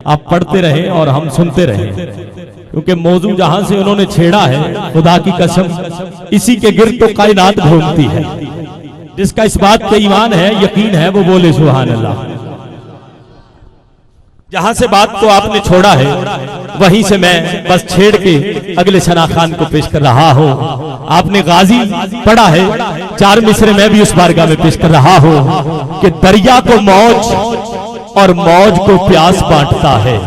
آپ پڑھتے رہیں اور ہم سنتے رہیں، کیونکہ موضوع جہاں سے انہوں نے چھیڑا ہے خدا کی قسم اسی کے گرد تو کائنات گھومتی ہے۔ جس کا اس بات پہ ایمان ہے، یقین ہے، وہ بولے سبحان اللہ۔ جہاں سے بات کو آپ نے چھوڑا ہے وہیں سے میں بس چھیڑ کے اگلے ثنا خان کو پیش کر رہا ہوں۔ آپ نے غازی پڑھا ہے، 4 مصرے میں بھی اس بارگاہ میں پیش کر رہا ہوں کہ دریا کو موج اور موج کو پیاس بانٹتا ہے۔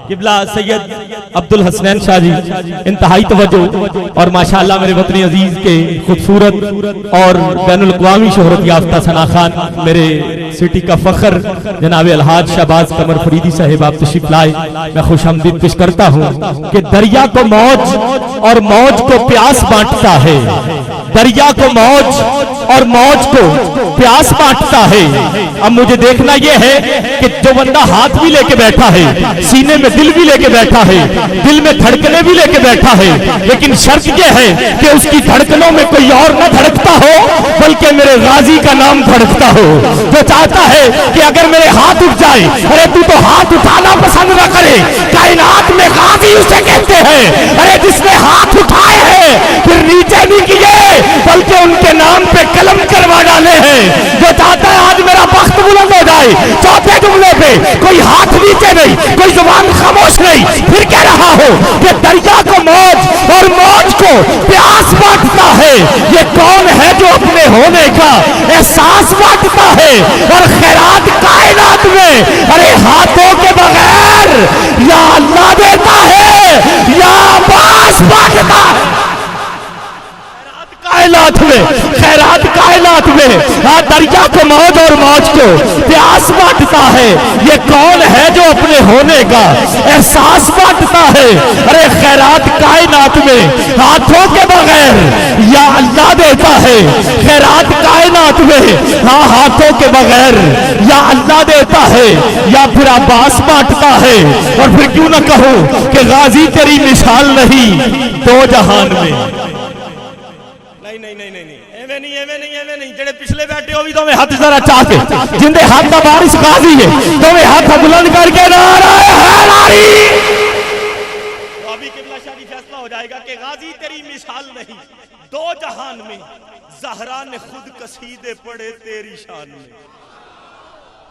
قبلہ سید عبدالحسنین شاہ جی انتہائی توجہ اور ماشاءاللہ میرے وطنی عزیز کے خوبصورت اور بین الاقوامی شہرت یافتہ ثنا خان، میرے سٹی کا فخر جناب الحاج شہباز قمر فریدی صاحب آپ تشریف لائے، میں خوش آمدید پیش کرتا ہوں کہ دریا کو موج اور موج کو پیاس بانٹتا ہے، دریا کو موج اور موج کو پیاس بانٹتا ہے۔ اب مجھے دیکھنا یہ ہے کہ جو بندہ ہاتھ بھی لے کے بیٹھا ہے، سینے میں دل بھی لے کے بیٹھا ہے، دل میں دھڑکنے بھی لے کے بیٹھا ہے، لیکن شرط یہ ہے کہ اس کی دھڑکنوں میں کوئی اور نہ دھڑکتا ہو بلکہ میرے غازی کا نام دھڑکتا ہو۔ جو چاہتا ہے کہ اگر میرے ہاتھ اٹھ جائے، ارے تو ہاتھ اٹھانا پسند نہ کرے، کائنات میں غازی اسے کہتے ہیں، ارے جس نے ہاتھ اٹھائے ہیں پھر نیچے نہیں کیے بلکہ ان کے نام پہ قلم کروا ڈالے ہیں۔ جو چاہتا ہے آج میرا بخت بلند ہو جائے، چوتھے جملے پہ کوئی ہاتھ نیچے نہیں، کوئی زبان خاموش نہیں، پھر کہہ رہا ہو کہ دریا کو موج اور موج کو پیاس بانٹتا ہے۔ یہ کون ہے جو اپنے ہونے کا احساس بانٹتا ہے اور خیرات کائنات میں ارے ہاتھوں کے بغیر یا اللہ دیتا ہے یا عباس بانٹتا ہے۔ کائنات میں خیرات کائنات میں دریا کو موج اور موج کو پیاس بانٹتا ہے۔ یہ کون ہے جو اپنے ہونے کا احساس بانٹتا ہے؟ ارے خیرات کائنات میں ہاتھوں کے بغیر یا اللہ دیتا ہے، خیرات کائنات میں ہاتھوں کے بغیر یا اللہ دیتا ہے یا پھر عباس بانٹتا ہے۔ اور پھر کیوں نہ کہوں کہ غازی تیری مثال نہیں دو جہان میں۔ نہیں جڑے پچھلے بیٹھے ہو بھی تو میں ہاتھ ذرا چاہتے جن دے ہاتھ کا بارش غازی ہے تو میں ہاتھ بلند کر کے نعرہ حیدری۔ تو ابھی قبلہ شاہی فیصلہ ہو جائے گا کہ غازی تیری مثال نہیں دو جہان میں، زہرا نے خود قصیدے پڑھے تیری شان میں۔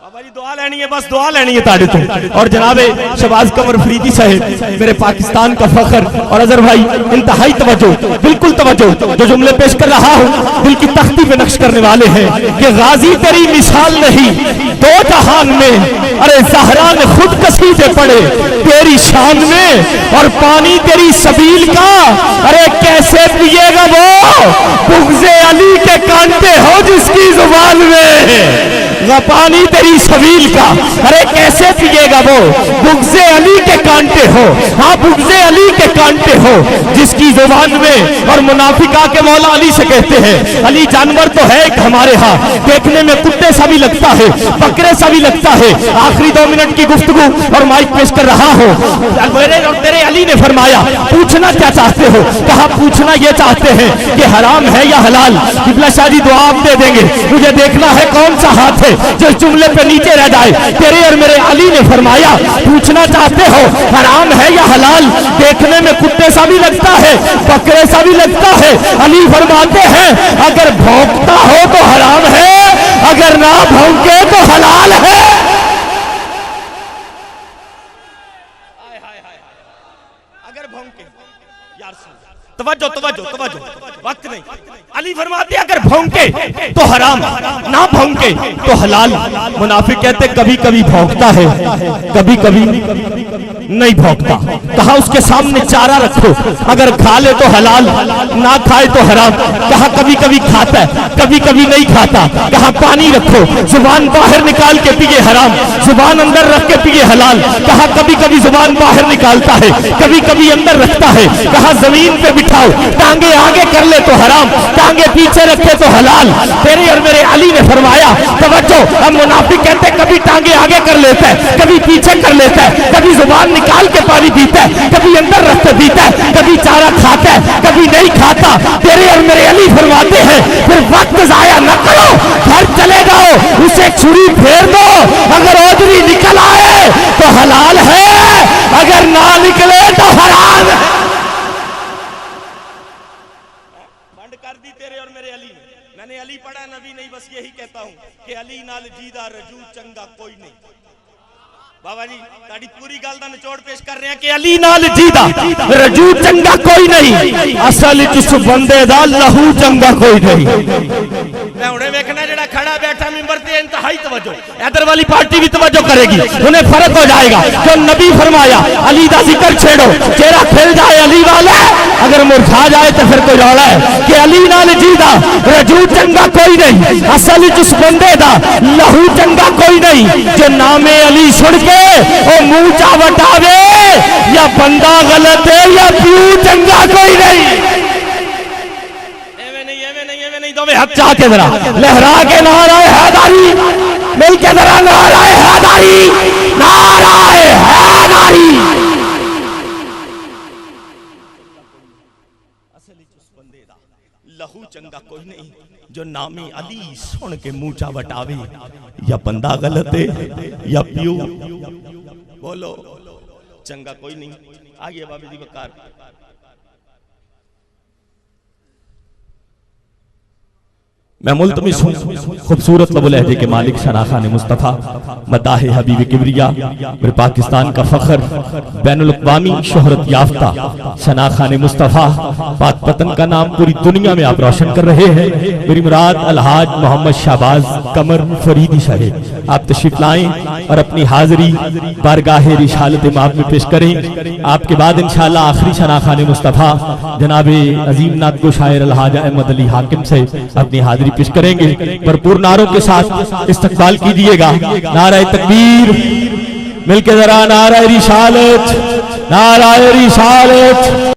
بابا جی دعا لینی ہے، بس دعا لینی ہے تاڑے تو۔ اور جناب شہباز قمر فریدی صاحب میرے پاکستان کا فخر اور اظہر بھائی انتہائی توجہ، بالکل توجہ، جو جملے پیش کر رہا ہوں دل کی تختی پہ نقش کرنے والے ہیں کہ غازی تیری مثال نہیں دو جہان میں، ارے زہرا نے خود قصیدے پڑھے تیری شان میں۔ اور پانی تیری سبیل کا ارے کیسے پیے گا وہ بغض علی کے کانٹے ہو جس کی زبان میں۔ پانی تیری سبیل کا ارے کیسے پیے گا وہ بغض علی کے کانٹے ہو، ہاں بغض علی کے کانٹے ہو جس کی زبان میں۔ اور منافقہ کے مولا علی سے کہتے ہیں علی جانور تو ہے ایک ہمارے ہاں، دیکھنے میں کتے سا بھی لگتا ہے، بکرے سا بھی لگتا ہے۔ آخری 2 منٹ کی گفتگو اور مائک پیش کر رہا ہوں۔ تیرے علی نے فرمایا پوچھنا کیا چاہتے ہو؟ کہا پوچھنا یہ چاہتے ہیں کہ حرام ہے یا حلال۔ قبلہ شاہ جی دعا آپ دے دیں گے، مجھے دیکھنا ہے کون سا ہاتھ ہے جو جملے پہ نیچے رہ جائے۔ تیرے اور میرے علی نے فرمایا پوچھنا چاہتے ہو حرام ہے یا حلال؟ دیکھنے میں کتے سا بھی لگتا ہے، بکرے سا بھی لگتا ہے۔ علی فرماتے ہیں اگر بھونکتا ہو تو حرام ہے، اگر نہ بھونکے تو حلال ہے۔ اگر بھونکے یار توجہ توجہ توجہ، وقت نہیں۔ علی فرماتے ہیں اگر بھونکے تو حرام، نہ بھونکے تو حلال۔ منافق کہتے کبھی کبھی بھونکتا ہے، کبھی کبھی نہیں بھونکتا۔ کہا اس کے سامنے چارہ رکھو، اگر کھا لے تو حلال، نہ کھائے تو حرام۔ کہا کبھی کبھی کھاتا ہے، کبھی کبھی نہیں کھاتا۔ کہا پانی رکھو، زبان باہر نکال کے پیے حرام، زبان اندر رکھ کے پیے حلال۔ کہا کبھی کبھی زبان باہر نکالتا ہے، کبھی کبھی اندر رکھتا ہے۔ کہا زمین پہ بٹھاؤ، ٹانگیں آگے کر لے تو حرام، ٹانگیں پیچھے رکھے تو حلال۔ تیرے اور میرے علی نے فرمایا توجہ، اب منافق کہتے کبھی ٹانگیں آگے کر لیتا ہے، کبھی پیچھے کر لیتا ہے، کبھی زبان نکال کے پانی پیتا ہے، کبھی اندر رکھ کے پیتا ہے، کبھی چارہ کھاتا ہے، کبھی نہیں کھاتا۔ تیرے اور میرے علی فرماتے ہیں پھر وقت ضائع نہ کرو، گھر چلے جاؤ، اسے چھری پھیر دو، اگر اوجری نکل آئے تو حلال ہے، اگر نہ نکلے تو حرام ہے۔ بند کر دی تیرے اور میرے علی نے۔ میں نے علی پڑھا، نبی نہیں، بس یہی کہتا ہوں کہ علی نال جیدہ رجو چنگا کوئی نہیں۔ بابا جی تاڑی پوری گل دا نچوڑ پیش کر رہے ہیں کہ علی نال جیدہ رجو چنگا کوئی نہیں، اصل جس بندے دا لہو چنگا کوئی نہیں۔ میں انہیں ویکھنا جڑا کھڑا بیٹھا ممبر تے انتہائی توجہ، ادھر والی پارٹی بھی توجہ کرے گی، انہیں فرق ہو جائے گا۔ جو نبی فرمایا علی دا ذکر چھیڑو، چہرہ کھل جائے علی والا، اگر مرجھا جائے تو پھر کوئی رولا ہے کہ علی نال جیدہ رجو چنگا کوئی نہیں، اصل جس بندے دا لہو چنگا کوئی نہیں۔ جو نام علی سن کے وہ منہ چا وٹاوے، یا بندہ غلط ہے یا پیو چنگا کوئی نہیں۔ دو ہاتھ چاہ کے ذرا لہرا کے نعرہ حیدری، مل کے ذرا نعرہ حیدری، نعرہ حیدری۔ اصلی جس بندے دا لہو چنگا کوئی نہیں، جو نام علی سن کے منہ چا وٹاوے، یا بندہ غلط ہے یا پیو بولو چنگا کوئی نہیں۔ آگے بابی دی وقار میں ملتمس ہوں خوبصورت لب لہجے کے مالک شناخان مصطفیٰ، مداح حبیب کبریا، میرے پاکستان کا فخر، بین الاقوامی شہرت یافتہ شناخان مصطفیٰ، پاک وطن کا نام پوری دنیا میں آپ روشن کر رہے ہیں۔ میری مراد الحاج محمد شہباز قمر فریدی صاحب، آپ تشریف لائیں اور اپنی حاضری بارگاہ رسالت مآب میں پیش کریں۔ آپ کے بعد انشاءاللہ آخری شناخان مصطفیٰ جناب عظیم نعت گو شاعر الحاج احمد علی حاکم سے اپنی حاضری پیش کریں گے۔ بھرپور نعروں کے ساتھ استقبال کیجئے گا۔ نعرہ تکبیر، مل کے ذرا نعرہ رسالت، نعرہ رسالت۔